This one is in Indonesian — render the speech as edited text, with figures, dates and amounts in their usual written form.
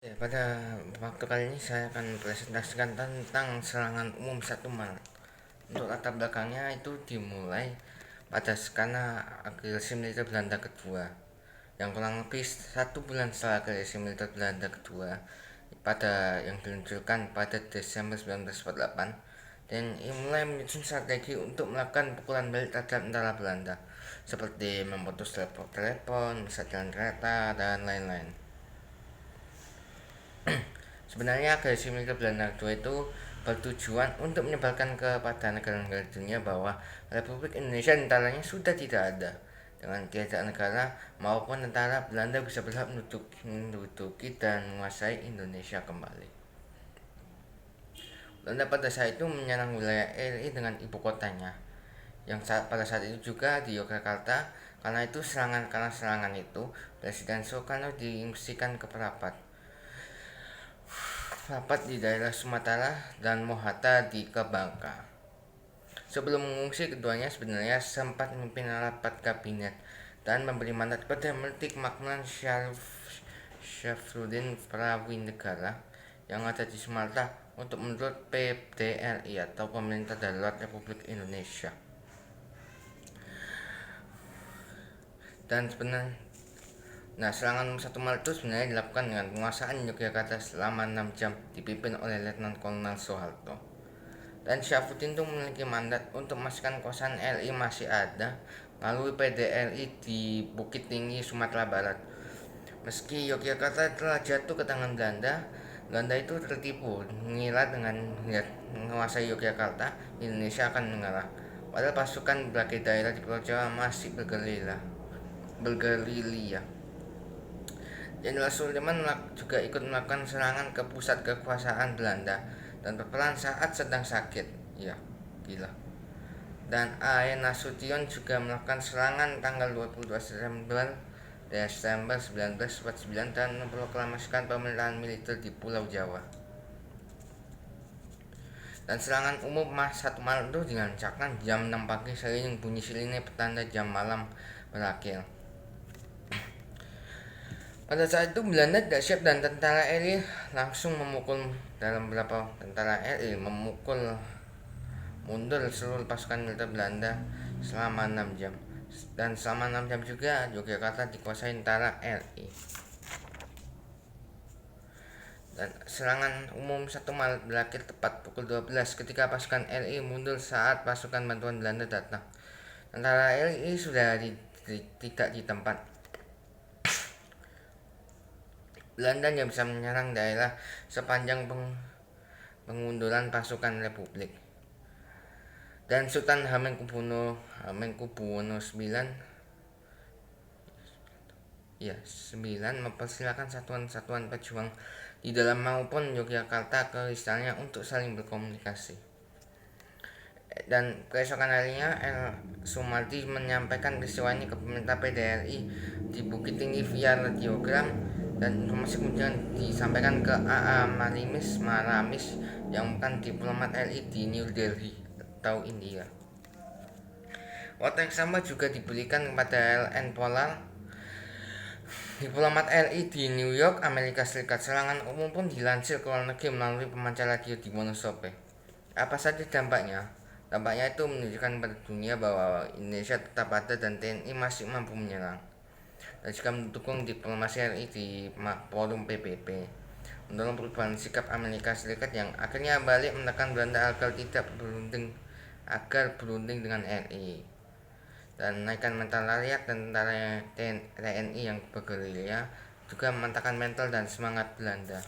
Ya, pada waktu kali ini saya akan presentasikan tentang serangan umum 1 Maret. Untuk latar belakangnya itu dimulai pada skala agresi militer Belanda kedua, yang kurang lebih 1 bulan setelah agresi militer Belanda kedua yang diluncurkan pada Desember 1948, dan ia mulai menyusun strategi untuk melakukan pukulan balik terhadap tentara Belanda, seperti memutus telepon, merusak jalan kereta, dan lain-lain. Sebenarnya agresi militer Belanda kedua itu bertujuan untuk menyebarkan kepada negara-negara dunia bahwa Republik Indonesia tentaranya sudah tidak ada. Dengan tiada negara maupun tentara, Belanda bisa berhak menduduki dan menguasai Indonesia kembali. Belanda pada saat itu menyerang wilayah RI dengan ibu kotanya, yang pada saat itu juga di Yogyakarta. Karena serangan itu Presiden Soekarno diinstruksikan ke rapat di daerah Sumatera dan Mohata di Bangka. Sebelum mengungsi, keduanya sebenarnya sempat memimpin rapat kabinet dan memberi mandat kepada Menteri Kemakmuran Syafruddin Prawinegara yang ada di Sumatera untuk menurut PDRI atau Pemerintah Darurat Republik Indonesia. Dan serangan 1 Maret itu sebenarnya dilakukan dengan penguasaan Yogyakarta selama 6 jam dipimpin oleh Letnan Kolonel Soeharto. Dan Syafruddin itu memiliki mandat untuk memastikan kekuasaan RI masih ada melalui PDRI di Bukit Tinggi, Sumatera Barat. Meski Yogyakarta telah jatuh ke tangan Belanda, Belanda itu tertipu mengira dengan menguasai Yogyakarta, Indonesia akan mengalah. Padahal pasukan berbagai daerah di Pulau Jawa masih bergerilya. Jenderal Sudirman juga ikut melakukan serangan ke pusat kekuasaan Belanda dan berperan saat sedang sakit. Ya, gila. Dan A.E. Nasution juga melakukan serangan tanggal 22 Desember 1949 dan memproklamasikan pemerintahan militer di Pulau Jawa. Dan serangan umum 1 Maret itu dilancarkan jam 6 pagi seiring bunyi sirine petanda jam malam berakhir. Pada saat itu Belanda tidak siap dan tentara RI langsung memukul mundur seluruh pasukan militer Belanda selama 6 jam. Dan selama 6 jam juga Yogyakarta dikuasai tentara RI. Dan serangan umum 1 Maret berakhir tepat pukul 12 ketika pasukan RI mundur saat pasukan bantuan Belanda datang. Tentara RI sudah tidak di tempat. Belanda yang bisa menyerang daerah sepanjang pengunduran pasukan Republik. Dan Sultan Hamengkubuwono IX mempersilahkan satuan-satuan pejuang di dalam maupun Yogyakarta ke istana untuk saling berkomunikasi. Dan keesokan harinya Sumardi menyampaikan peristiwa ini ke pemerintah PDRI di Bukit Tinggi via radiogram, dan informasi kemudian disampaikan ke A.A. Maramis yang bukan diplomat RI di New Delhi atau India. Waktu yang sama juga diberikan kepada L.N. Polar, diplomat RI di New York, Amerika Serikat. Serangan umum pun dilansir ke luar negeri melalui pemancar radio di Wonosobo. Apa saja dampaknya? Dampaknya itu menunjukkan pada dunia bahwa Indonesia tetap ada dan TNI masih mampu menyerang, dan juga mendukung diplomasi RI di forum PBB, mendorong perubahan sikap Amerika Serikat yang akhirnya balik menekan Belanda agar berunding dengan RI, dan menaikkan mental rakyat dan tentara TNI yang bergerilya, juga memantapkan mental dan semangat Belanda.